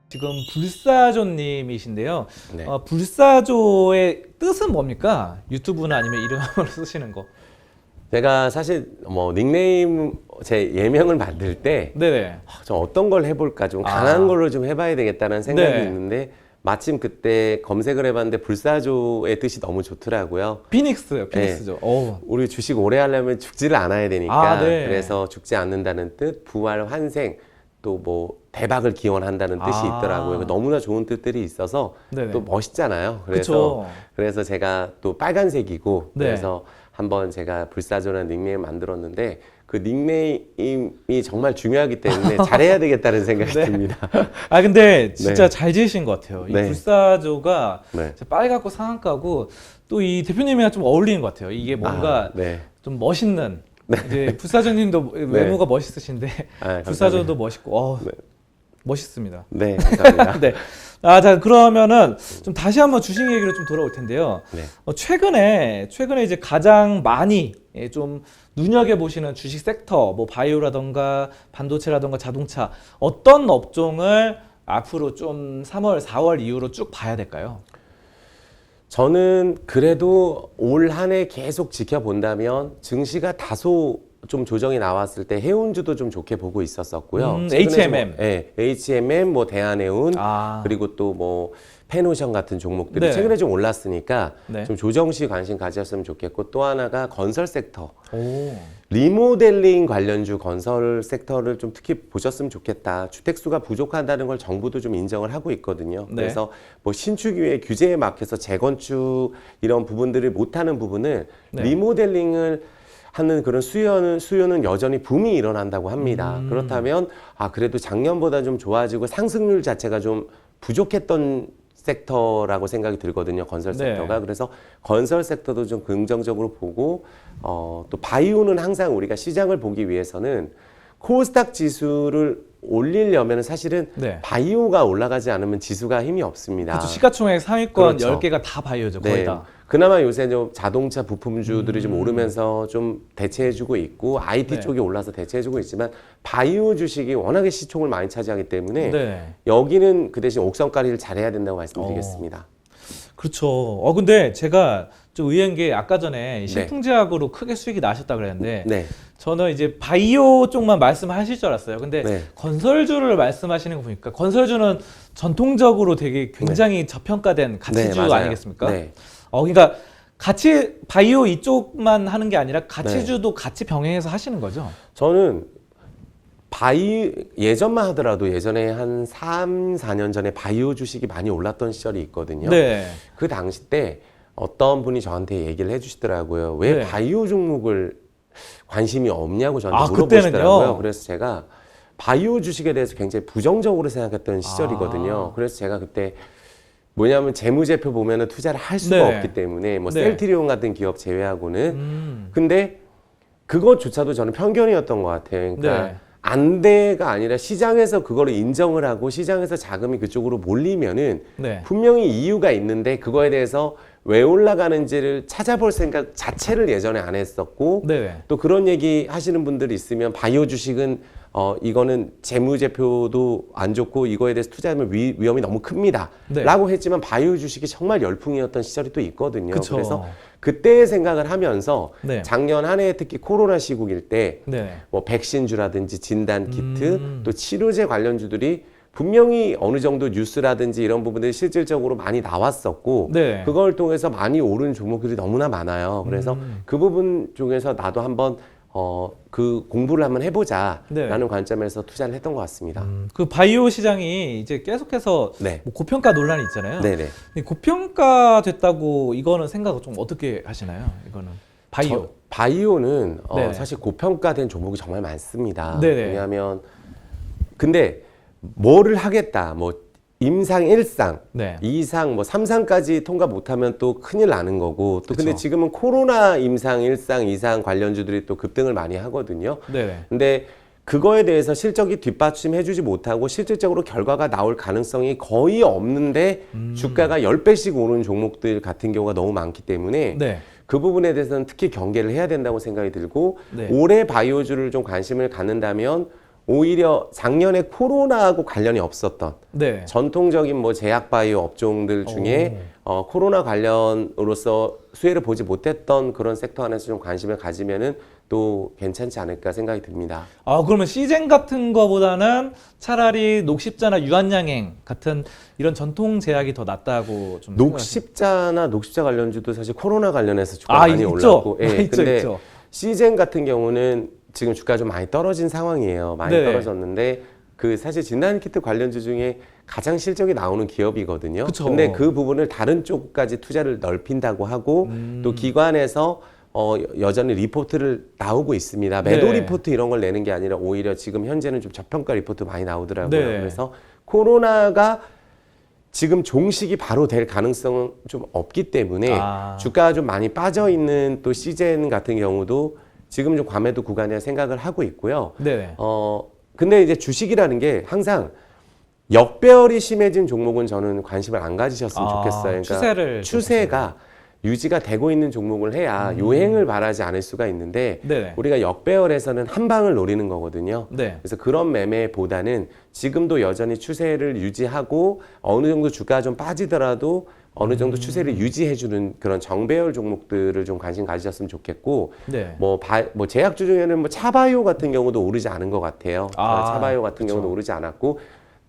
지금 불사조님이신데요. 네. 불사조의 뜻은 뭡니까? 유튜브나 아니면 이름으로 쓰시는 거. 제가 사실 뭐 닉네임 제 예명을 만들 때 네네. 좀 어떤 걸 해볼까 좀 강한 걸로 좀 해봐야 되겠다는 생각이 네. 있는데 마침 그때 검색을 해봤는데 불사조의 뜻이 너무 좋더라고요. 피닉스요, 피닉스죠. 오. 우리 주식 오래 하려면 죽지를 않아야 되니까 네. 그래서 죽지 않는다는 뜻, 부활, 환생, 또 뭐 대박을 기원한다는 뜻이 있더라고요. 너무나 좋은 뜻들이 있어서 네네. 또 멋있잖아요. 그쵸. 그래서 제가 또 빨간색이고 네. 그래서 한번 제가 불사조라는 닉네임 만들었는데 그 닉네임이 정말 중요하기 때문에 잘해야 되겠다는 생각이 네. 듭니다. 근데 진짜 네. 잘 지으신 것 같아요. 이 네. 불사조가 네. 빨갛고 상한가고 또 이 대표님이랑 좀 어울리는 것 같아요. 이게 뭔가 네. 좀 멋있는. 이제 불사조님도 외모가 멋있으신데 불사조도 멋있고 네. 멋있습니다. 네, 감사합니다. 네. 자, 그러면은 좀 다시 한번 주식 얘기로 좀 돌아올 텐데요. 네. 최근에 이제 가장 많이 좀 눈여겨보시는 주식 섹터, 뭐 바이오라던가 반도체라던가 자동차, 어떤 업종을 앞으로 좀 3월, 4월 이후로 쭉 봐야 될까요? 저는 그래도 올 한 해 계속 지켜본다면 증시가 다소 좀 조정이 나왔을 때 해운주도 좀 좋게 보고 있었었고요. HMM. 네, HMM, 뭐 대한해운, 그리고 또 뭐 페노션 같은 종목들이 네. 최근에 좀 올랐으니까 네. 좀 조정 시 관심 가졌으면 좋겠고 또 하나가 건설 섹터. 오. 리모델링 관련주 건설 섹터를 좀 특히 보셨으면 좋겠다. 주택수가 부족하다는 걸 정부도 좀 인정을 하고 있거든요. 네. 그래서 뭐 신축 위에 규제에 막혀서 재건축 이런 부분들을 못하는 부분을 네. 리모델링을 하는 그런 수요는 여전히 붐이 일어난다고 합니다. 그렇다면 그래도 작년보다 좀 좋아지고 상승률 자체가 좀 부족했던 섹터라고 생각이 들거든요. 건설 섹터가. 네. 그래서 건설 섹터도 좀 긍정적으로 보고 또 바이오는 항상 우리가 시장을 보기 위해서는 코스닥 지수를 올리려면 사실은 네. 바이오가 올라가지 않으면 지수가 힘이 없습니다. 그렇죠. 시가총액 상위권 그렇죠. 10개가 다 바이오죠. 거의 다. 그나마 요새 좀 자동차 부품주들이 좀 오르면서 좀 대체해주고 있고 IT 네. 쪽이 올라서 대체해주고 있지만 바이오 주식이 워낙에 시총을 많이 차지하기 때문에 네. 여기는 그 대신 옥성가리를 잘해야 된다고 말씀드리겠습니다. 그렇죠. 근데 제가 좀 의외인 게 아까 전에 신풍제약으로 크게 수익이 나셨다 그랬는데 네. 저는 이제 바이오 쪽만 말씀하실 줄 알았어요. 근데 네. 건설주를 말씀하시는 거 보니까 건설주는 전통적으로 되게 굉장히 저평가된 가치주 맞아요. 아니겠습니까? 네. 그러니까 바이오 이쪽만 하는 게 아니라 가치주도 같이 병행해서 하시는 거죠? 저는 예전만 하더라도 예전에 한 3, 4년 전에 바이오 주식이 많이 올랐던 시절이 있거든요. 네. 그 당시 때 어떤 분이 저한테 얘기를 해주시더라고요. 왜 네. 바이오 종목을 관심이 없냐고 저한테 그때는요? 물어보시더라고요. 그래서 제가 바이오 주식에 대해서 굉장히 부정적으로 생각했던 시절이거든요. 그래서 제가 그때 뭐냐면 재무제표 보면은 투자를 할 수가 네. 없기 때문에 뭐 네. 셀트리온 같은 기업 제외하고는 근데 그것조차도 저는 편견이었던 것 같아요. 그러니까 네. 안 돼가 아니라 시장에서 그거를 인정을 하고 시장에서 자금이 그쪽으로 몰리면은 네. 분명히 이유가 있는데 그거에 대해서 왜 올라가는지를 찾아볼 생각 자체를 예전에 안 했었고 네. 또 그런 얘기 하시는 분들이 있으면 바이오 주식은 이거는 재무제표도 안 좋고 이거에 대해서 투자하면 위험이 너무 큽니다. 네. 라고 했지만 바이오 주식이 정말 열풍이었던 시절이 또 있거든요. 그쵸. 그래서 그때의 생각을 하면서 네. 작년 한 해 특히 코로나 시국일 때 네. 뭐 백신주라든지 진단 키트 또 치료제 관련주들이 분명히 어느 정도 뉴스라든지 이런 부분들이 실질적으로 많이 나왔었고 네. 그걸 통해서 많이 오른 종목들이 너무나 많아요. 그래서 그 부분 중에서 나도 한번 그 공부를 한번 해보자라는 관점에서 투자를 했던 것 같습니다. 그 바이오 시장이 이제 계속해서 네. 뭐 고평가 논란이 있잖아요. 네네. 고평가 됐다고 이거는 생각을 좀 어떻게 하시나요? 이거는 바이오. 바이오는 네네. 사실 고평가된 종목이 정말 많습니다. 네네. 왜냐하면 근데 뭐를 하겠다 뭐 임상 1상, 네. 2상, 뭐 3상까지 통과 못하면 또 큰일 나는 거고 또 근데 그쵸. 지금은 코로나 임상 1상, 2상 관련주들이 또 급등을 많이 하거든요. 네. 근데 그거에 대해서 실적이 뒷받침해주지 못하고 실질적으로 결과가 나올 가능성이 거의 없는데 주가가 10배씩 오른 종목들 같은 경우가 너무 많기 때문에 네. 그 부분에 대해서는 특히 경계를 해야 된다고 생각이 들고 네. 올해 바이오주를 좀 관심을 갖는다면 오히려 작년에 코로나하고 관련이 없었던 네. 전통적인 뭐 제약바이오 업종들 중에 코로나 관련으로서 수혜를 보지 못했던 그런 섹터 안에서 좀 관심을 가지면은 또 괜찮지 않을까 생각이 듭니다. 아, 그러면 시젠 같은 거보다는 차라리 녹십자나 유한양행 같은 이런 전통 제약이 더 낫다고 좀 녹십자나 녹십자 관련주도 사실 코로나 관련해서 주가 많이 있죠. 올랐고, 예. 있죠, 근데 있죠. 시젠 같은 경우는 지금 주가 좀 많이 떨어진 상황이에요. 많이 네. 떨어졌는데 그 사실 진단키트 관련주 중에 가장 실적이 나오는 기업이거든요. 그쵸. 근데 그 부분을 다른 쪽까지 투자를 넓힌다고 하고 또 기관에서 여전히 리포트를 나오고 있습니다. 매도 네. 리포트 이런 걸 내는 게 아니라 오히려 지금 현재는 좀 저평가 리포트 많이 나오더라고요. 네. 그래서 코로나가 지금 종식이 바로 될 가능성은 좀 없기 때문에 주가가 좀 많이 빠져 있는 또 시젠 같은 경우도 지금 좀 과매도 구간이라 생각을 하고 있고요. 네. 근데 이제 주식이라는 게 항상 역배열이 심해진 종목은 저는 관심을 안 가지셨으면 좋겠어요. 그러니까 추세가 유지가 되고 있는 종목을 해야 요행을 바라지 않을 수가 있는데 네네. 우리가 역배열에서는 한 방을 노리는 거거든요. 네. 그래서 그런 매매보다는 지금도 여전히 추세를 유지하고 어느 정도 주가가 좀 빠지더라도 어느 정도 추세를 유지해주는 그런 정배열 종목들을 좀 관심 가지셨으면 좋겠고, 네. 뭐 제약주 중에는 뭐 차바이오 같은 경우도 오르지 않은 것 같아요. 차바이오 같은 그쵸. 경우도 오르지 않았고,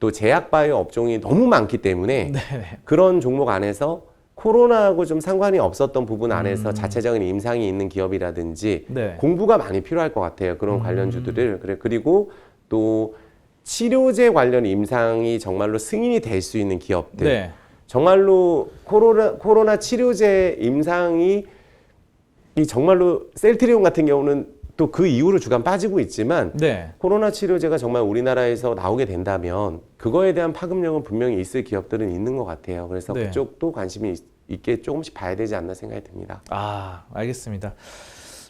또 제약바이오 업종이 너무 많기 때문에 그런 종목 안에서 코로나하고 좀 상관이 없었던 부분 안에서 자체적인 임상이 있는 기업이라든지 네. 공부가 많이 필요할 것 같아요. 그런 관련주들을. 그리고 또 치료제 관련 임상이 정말로 승인이 될 수 있는 기업들. 네. 정말로 코로나 치료제 임상이 정말로 셀트리온 같은 경우는 또 그 이후로 주간 빠지고 있지만 네. 코로나 치료제가 정말 우리나라에서 나오게 된다면 그거에 대한 파급력은 분명히 있을 기업들은 있는 것 같아요. 그래서 네. 그쪽도 관심이 있게 조금씩 봐야 되지 않나 생각이 듭니다. 알겠습니다.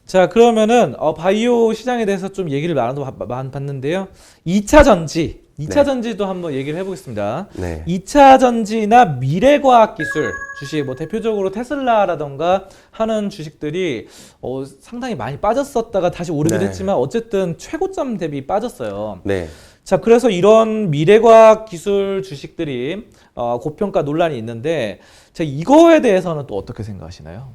자, 그러면은 바이오 시장에 대해서 좀 얘기를 나눠봤는데요. 2차 전지, 2차 전지도 한번 얘기를 해보겠습니다. 네. 2차 전지나 미래과학 기술 주식, 뭐 대표적으로 테슬라라던가 하는 주식들이 상당히 많이 빠졌었다가 다시 오르기도 했지만 어쨌든 최고점 대비 빠졌어요. 네. 자, 그래서 이런 미래과학 기술 주식들이 고평가 논란이 있는데, 자, 이거에 대해서는 또 어떻게 생각하시나요?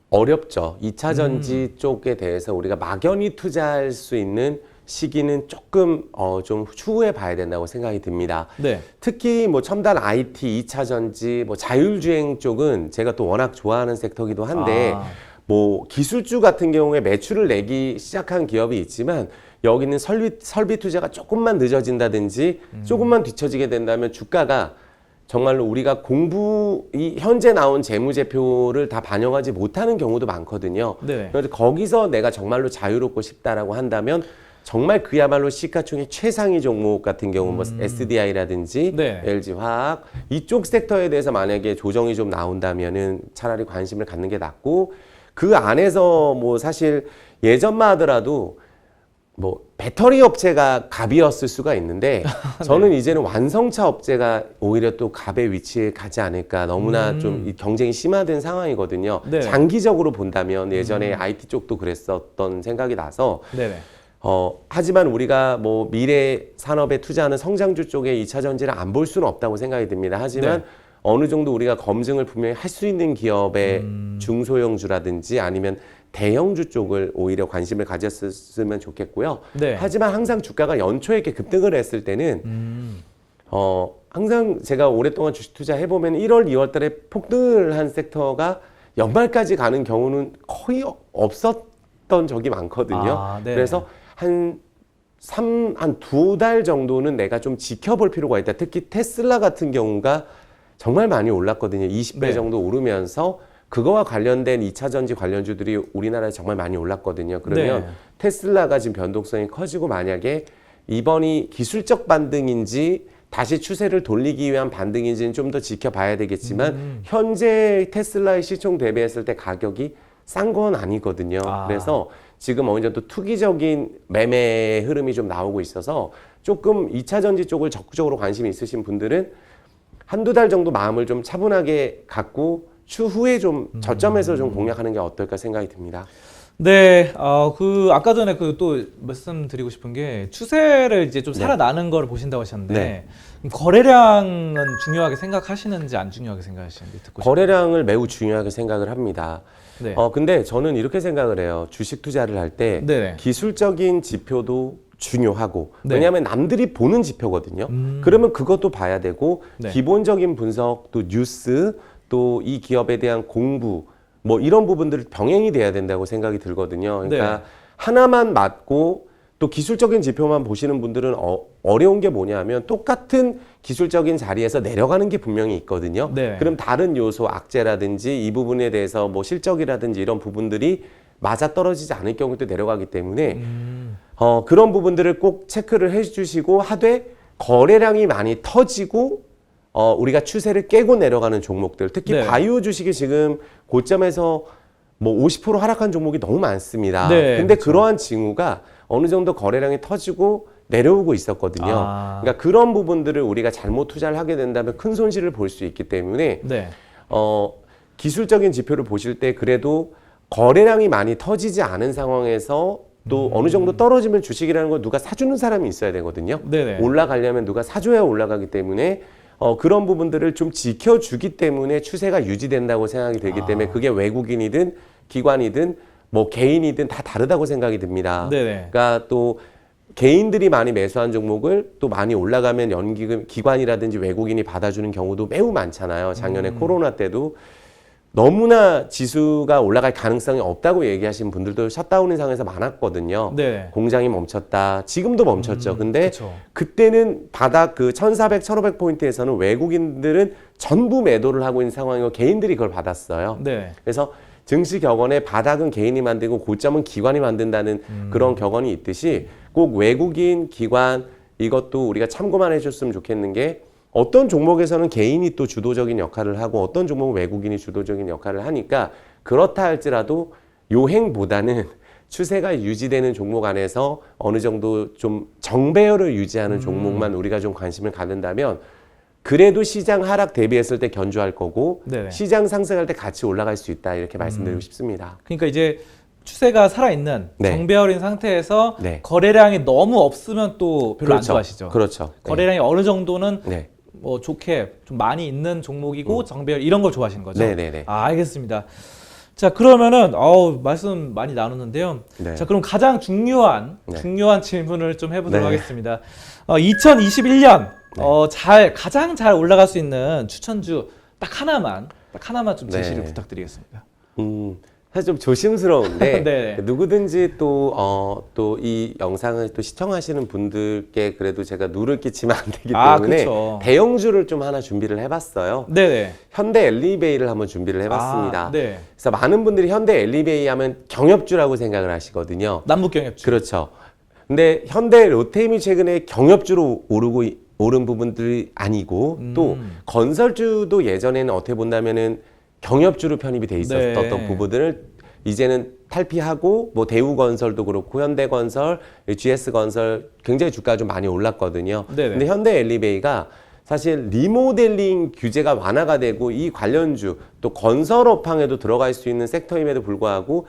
어렵죠. 2차 전지 쪽에 대해서 우리가 막연히 투자할 수 있는 시기는 조금 좀 추후에 봐야 된다고 생각이 듭니다. 네. 특히 뭐 첨단 IT, 2차 전지, 뭐 자율주행 쪽은 제가 또 워낙 좋아하는 섹터기도 한데 뭐 기술주 같은 경우에 매출을 내기 시작한 기업이 있지만 여기는 설비 투자가 조금만 늦어진다든지 조금만 뒤처지게 된다면 주가가 정말로 우리가 현재 나온 재무제표를 다 반영하지 못하는 경우도 많거든요. 네. 그래서 거기서 내가 정말로 자유롭고 싶다라고 한다면 정말 그야말로 시가총액 최상위 종목 같은 경우 뭐 SDI라든지 네. LG화학 이쪽 섹터에 대해서 만약에 조정이 좀 나온다면은 차라리 관심을 갖는 게 낫고 그 안에서 뭐 사실 예전만 하더라도 뭐 배터리 업체가 갑이었을 수가 있는데 저는 이제는 완성차 업체가 오히려 또 갑의 위치에 가지 않을까. 너무나 좀 경쟁이 심화된 상황이거든요. 네. 장기적으로 본다면 예전에 IT 쪽도 그랬었던 생각이 나서 네네. 하지만 우리가 뭐 미래 산업에 투자하는 성장주 쪽에 2차 전지를 안 볼 수는 없다고 생각이 듭니다. 하지만 어느 정도 우리가 검증을 분명히 할 수 있는 기업의 중소형주라든지 아니면 대형주 쪽을 오히려 관심을 가졌으면 좋겠고요. 네. 하지만 항상 주가가 연초에 이렇게 급등을 했을 때는 항상 제가 오랫동안 주식 투자해보면 1월, 2월 달에 폭등을 한 섹터가 연말까지 가는 경우는 거의 없었던 적이 많거든요. 네. 그래서 한 2달 정도는 내가 좀 지켜볼 필요가 있다. 특히 테슬라 같은 경우가 정말 많이 올랐거든요. 20배 네. 정도 오르면서 그거와 관련된 2차 전지 관련주들이 우리나라에 정말 많이 올랐거든요. 그러면 네. 테슬라가 지금 변동성이 커지고 만약에 이번이 기술적 반등인지 다시 추세를 돌리기 위한 반등인지는 좀 더 지켜봐야 되겠지만 현재 테슬라의 시총 대비했을 때 가격이 싼 건 아니거든요. 그래서 지금 어느 정도 투기적인 매매 흐름이 좀 나오고 있어서 조금 2차 전지 쪽을 적극적으로 관심이 있으신 분들은 한두 달 정도 마음을 좀 차분하게 갖고 추후에 좀 저점에서 좀 공략하는 게 어떨까 생각이 듭니다. 네, 그 아까 전에 그 또 말씀드리고 싶은 게 추세를 이제 좀 네. 살아나는 걸 보신다고 하셨는데 네. 그럼 거래량은 중요하게 생각하시는지 안 중요하게 생각하시는지 듣고 싶어요. 거래량을 매우 중요하게 생각을 합니다. 네. 근데 저는 이렇게 생각을 해요. 주식 투자를 할 때 네네. 기술적인 지표도 중요하고 네. 왜냐하면 남들이 보는 지표거든요. 그러면 그것도 봐야 되고 네. 기본적인 분석 또 뉴스 또 이 기업에 대한 공부 뭐 이런 부분들 병행이 돼야 된다고 생각이 들거든요. 그러니까 네. 하나만 맞고 또 기술적인 지표만 보시는 분들은 어려운 게 뭐냐면 똑같은 기술적인 자리에서 내려가는 게 분명히 있거든요. 네. 그럼 다른 요소 악재라든지 이 부분에 대해서 뭐 실적이라든지 이런 부분들이 맞아 떨어지지 않을 경우도 내려가기 때문에 그런 부분들을 꼭 체크를 해주시고 하되 거래량이 많이 터지고 우리가 추세를 깨고 내려가는 종목들 특히 네. 바이오 주식이 지금 고점에서 뭐 50% 하락한 종목이 너무 많습니다. 네, 근데 그렇죠. 그러한 징후가 어느 정도 거래량이 터지고 내려오고 있었거든요. 아. 그러니까 그런 부분들을 우리가 잘못 투자를 하게 된다면 큰 손실을 볼 수 있기 때문에 네. 기술적인 지표를 보실 때 그래도 거래량이 많이 터지지 않은 상황에서 또 어느 정도 떨어지면 주식이라는 건 누가 사주는 사람이 있어야 되거든요. 네네. 올라가려면 누가 사줘야 올라가기 때문에 그런 부분들을 좀 지켜주기 때문에 추세가 유지된다고 생각이 되기 때문에 그게 외국인이든 기관이든 뭐 개인이든 다 다르다고 생각이 듭니다. 네네. 그러니까 또 개인들이 많이 매수한 종목을 또 많이 올라가면 연기금 기관이라든지 외국인이 받아주는 경우도 매우 많잖아요. 작년에 코로나 때도 너무나 지수가 올라갈 가능성이 없다고 얘기하신 분들도 셧다운 상황에서 많았거든요. 네. 공장이 멈췄다. 지금도 멈췄죠. 근데 그쵸. 그때는 바닥 그 1,400, 1,500포인트에서는 외국인들은 전부 매도를 하고 있는 상황이고 개인들이 그걸 받았어요. 네. 그래서 증시 격언에 바닥은 개인이 만들고 고점은 기관이 만든다는 그런 격언이 있듯이 꼭 외국인, 기관 이것도 우리가 참고만 해줬으면 좋겠는 게 어떤 종목에서는 개인이 또 주도적인 역할을 하고 어떤 종목은 외국인이 주도적인 역할을 하니까 그렇다 할지라도 요행보다는 추세가 유지되는 종목 안에서 어느 정도 좀 정배열을 유지하는 종목만 우리가 좀 관심을 갖는다면 그래도 시장 하락 대비했을 때 견주할 거고 네네. 시장 상승할 때 같이 올라갈 수 있다 이렇게 말씀드리고 싶습니다. 그러니까 이제 추세가 살아있는 네. 정배열인 상태에서 네. 거래량이 너무 없으면 또 별로 안 그렇죠. 좋아하시죠. 그렇죠. 거래량이 어느 정도는 네. 뭐 좋게 좀 많이 있는 종목이고 정배열 이런 걸 좋아하시는 거죠. 네네네. 알겠습니다. 자, 그러면은 말씀 많이 나눴는데요. 네. 자, 그럼 가장 중요한 네. 질문을 좀 해보도록 네. 하겠습니다. 2021년 가장 잘 올라갈 수 있는 추천주 딱 하나만 좀 제시를 네. 부탁드리겠습니다. 사실 좀 조심스러운데 네. 누구든지 또 이 영상을 또 시청하시는 분들께 그래도 제가 누를 끼치면 안 되기 때문에 그쵸. 대형주를 좀 하나 준비를 해봤어요. 네네. 현대 엘리베이를 한번 준비를 해봤습니다. 네. 그래서 많은 분들이 현대 엘리베이 하면 경협주라고 생각을 하시거든요. 남북경협주. 그렇죠. 근데 현대 롯데임이 최근에 경협주로 오른 부분들이 아니고 또 건설주도 예전에는 어떻게 본다면은 경협주로 편입이 돼 있었던 네. 부분들을 이제는 탈피하고 뭐 대우건설도 그렇고 현대건설, GS건설 굉장히 주가가 좀 많이 올랐거든요. 네네. 근데 현대 엘리베이가 사실 리모델링 규제가 완화가 되고 이 관련주 또 건설업황에도 들어갈 수 있는 섹터임에도 불구하고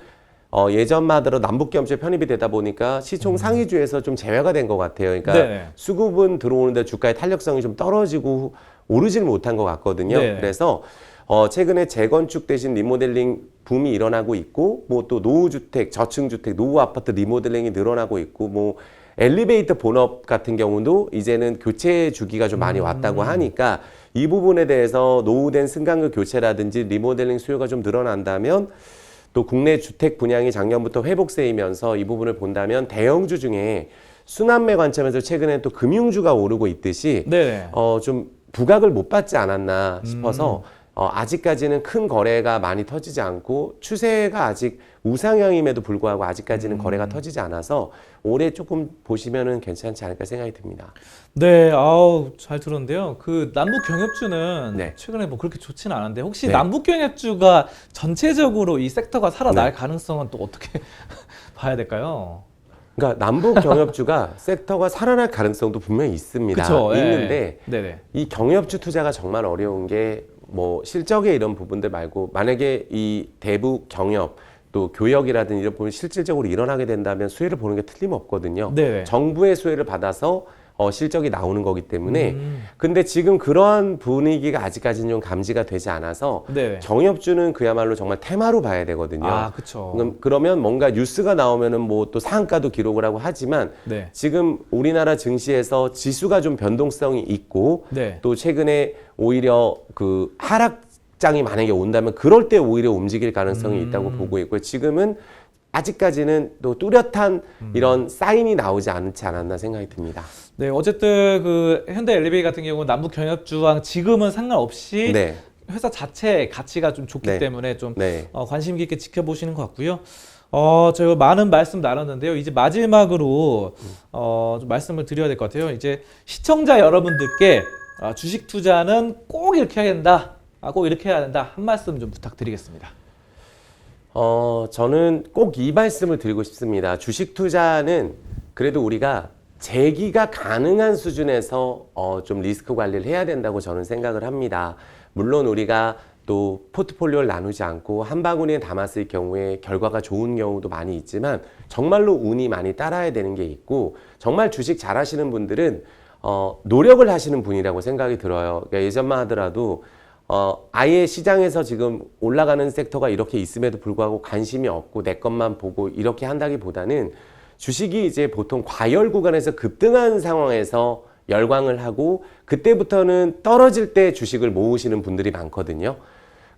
예전마대로 남북경협주에 편입이 되다 보니까 시총 상위주에서 좀 제외가 된 것 같아요. 그러니까 네네. 수급은 들어오는데 주가의 탄력성이 좀 떨어지고 오르지를 못한 것 같거든요. 네. 그래서 최근에 재건축 대신 리모델링 붐이 일어나고 있고 뭐 또 노후주택, 저층주택, 노후아파트 리모델링이 늘어나고 있고 뭐 엘리베이터 본업 같은 경우도 이제는 교체 주기가 좀 많이 왔다고 하니까 이 부분에 대해서 노후된 승강기 교체라든지 리모델링 수요가 좀 늘어난다면 또 국내 주택 분양이 작년부터 회복세이면서 이 부분을 본다면 대형주 중에 순환매 관점에서 최근에 또 금융주가 오르고 있듯이 네네. 좀 부각을 못 받지 않았나 싶어서 아직까지는 큰 거래가 많이 터지지 않고 추세가 아직 우상향임에도 불구하고 아직까지는 거래가 터지지 않아서 올해 조금 보시면은 괜찮지 않을까 생각이 듭니다. 네, 잘 들었는데요. 그 남북경협주는 네. 최근에 뭐 그렇게 좋지는 않은데 혹시 네. 남북경협주가 전체적으로 이 섹터가 살아날 네. 가능성은 또 어떻게 봐야 될까요? 그러니까 남북 경협주가 섹터가 살아날 가능성도 분명히 있습니다. 그쵸, 예. 있는데 네네. 이 경협주 투자가 정말 어려운 게 뭐 실적의 이런 부분들 말고 만약에 이 대북 경협 또 교역이라든지 이런 부분이 실질적으로 일어나게 된다면 수혜를 보는 게 틀림없거든요. 네. 정부의 수혜를 받아서 실적이 나오는 거기 때문에 근데 지금 그러한 분위기가 아직까지는 좀 감지가 되지 않아서 네. 정협주는 그야말로 정말 테마로 봐야 되거든요. 아, 그렇죠. 그러면 뭔가 뉴스가 나오면은 뭐 또 상한가도 기록을 하고 하지만 네. 지금 우리나라 증시에서 지수가 좀 변동성이 있고 네. 또 최근에 오히려 그 하락장이 만약에 온다면 그럴 때 오히려 움직일 가능성이 있다고 보고 있고요. 지금은 아직까지는 또 뚜렷한 이런 사인이 나오지 않지 않았나 생각이 듭니다. 네, 어쨌든 그 현대 엘리베이 같은 경우는 남북 경협주랑 지금은 상관없이 네. 회사 자체의 가치가 좀 좋기 네. 때문에 좀 네. 관심 깊게 지켜보시는 것 같고요. 저희가 많은 말씀 나눴는데요. 이제 마지막으로 좀 말씀을 드려야 될 것 같아요. 이제 시청자 여러분들께 주식 투자는 꼭 이렇게 해야 된다, 꼭 이렇게 해야 된다 한 말씀 좀 부탁드리겠습니다. 저는 꼭 이 말씀을 드리고 싶습니다. 주식 투자는 그래도 우리가 재기가 가능한 수준에서 좀 리스크 관리를 해야 된다고 저는 생각을 합니다. 물론 우리가 또 포트폴리오를 나누지 않고 한 바구니에 담았을 경우에 결과가 좋은 경우도 많이 있지만 정말로 운이 많이 따라야 되는 게 있고 정말 주식 잘하시는 분들은 노력을 하시는 분이라고 생각이 들어요. 그러니까 예전만 하더라도 아예 시장에서 지금 올라가는 섹터가 이렇게 있음에도 불구하고 관심이 없고 내 것만 보고 이렇게 한다기보다는 주식이 이제 보통 과열 구간에서 급등한 상황에서 열광을 하고 그때부터는 떨어질 때 주식을 모으시는 분들이 많거든요.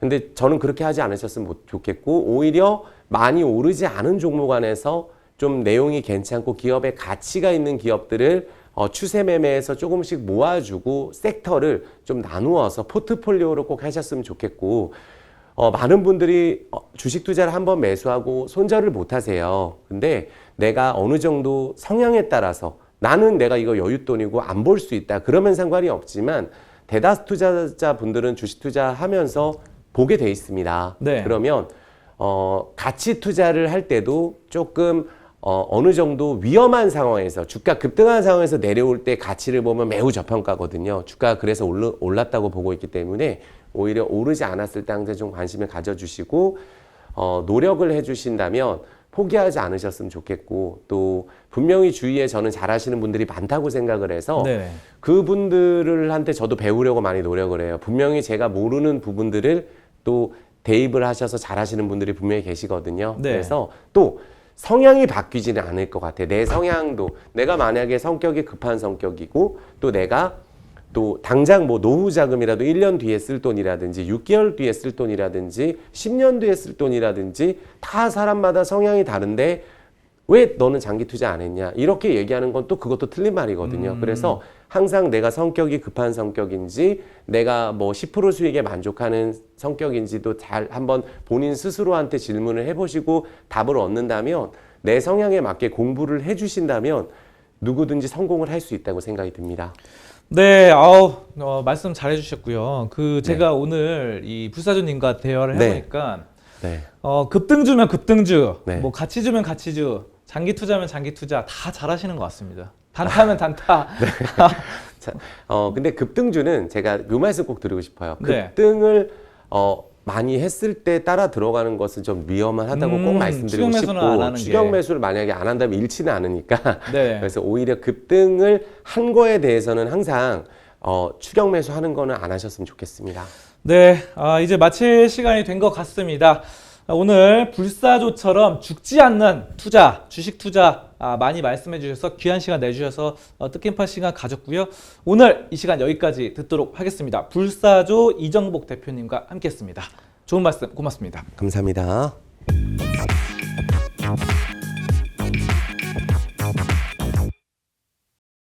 근데 저는 그렇게 하지 않으셨으면 좋겠고 오히려 많이 오르지 않은 종목 안에서 좀 내용이 괜찮고 기업의 가치가 있는 기업들을 추세 매매에서 조금씩 모아주고 섹터를 좀 나누어서 포트폴리오로 꼭 하셨으면 좋겠고 많은 분들이 주식 투자를 한번 매수하고 손절을 못 하세요. 근데 내가 어느 정도 성향에 따라서 나는 내가 이거 여윳돈이고 안 볼 수 있다. 그러면 상관이 없지만 대다수 투자자분들은 주식 투자하면서 보게 돼 있습니다. 네. 그러면 가치 투자를 할 때도 조금 어느 정도 위험한 상황에서 주가 급등한 상황에서 내려올 때 가치를 보면 매우 저평가거든요. 주가가 그래서 올랐다고 보고 있기 때문에 오히려 오르지 않았을 때 항상 좀 관심을 가져주시고 노력을 해주신다면 포기하지 않으셨으면 좋겠고 또 분명히 주위에 저는 잘하시는 분들이 많다고 생각을 해서 네. 그분들한테 저도 배우려고 많이 노력을 해요. 분명히 제가 모르는 부분들을 또 대입을 하셔서 잘하시는 분들이 분명히 계시거든요. 네. 그래서 또 성향이 바뀌지는 않을 것 같아요. 내 성향도 내가 만약에 성격이 급한 성격이고 또 내가 또 당장 뭐 노후 자금이라도 1년 뒤에 쓸 돈이라든지 6개월 뒤에 쓸 돈이라든지 10년 뒤에 쓸 돈이라든지 다 사람마다 성향이 다른데 왜 너는 장기 투자 안 했냐 이렇게 얘기하는 건 또 그것도 틀린 말이거든요. 그래서 항상 내가 성격이 급한 성격인지 내가 뭐 10% 수익에 만족하는 성격인지도 잘 한번 본인 스스로한테 질문을 해보시고 답을 얻는다면 내 성향에 맞게 공부를 해주신다면 누구든지 성공을 할 수 있다고 생각이 듭니다. 네, 말씀 잘 해주셨고요. 제가 오늘 이 불사조님과 대화를 네. 해보니까 네. 급등주면 급등주, 네. 뭐 가치주면 가치주, 장기 투자면 장기 투자 다 잘하시는 것 같습니다. 단타면 단타. 자, 근데 급등주는 제가 요 말씀 꼭 드리고 싶어요. 네. 급등을 많이 했을 때 따라 들어가는 것은 좀 위험하다고 꼭 말씀드리고 추격 매수는 안 싶고 하는 추격 게. 매수를 만약에 안 한다면 잃지는 않으니까 네. 그래서 오히려 급등을 한 거에 대해서는 항상 추격 매수하는 거는 안 하셨으면 좋겠습니다. 네, 이제 마칠 시간이 된 것 같습니다. 오늘 불사조처럼 죽지 않는 투자, 주식 투자 많이 말씀해 주셔서 귀한 시간 내주셔서 뜻깊은 시간 가졌고요. 오늘 이 시간 여기까지 듣도록 하겠습니다. 불사조 이정복 대표님과 함께했습니다. 좋은 말씀 고맙습니다. 감사합니다.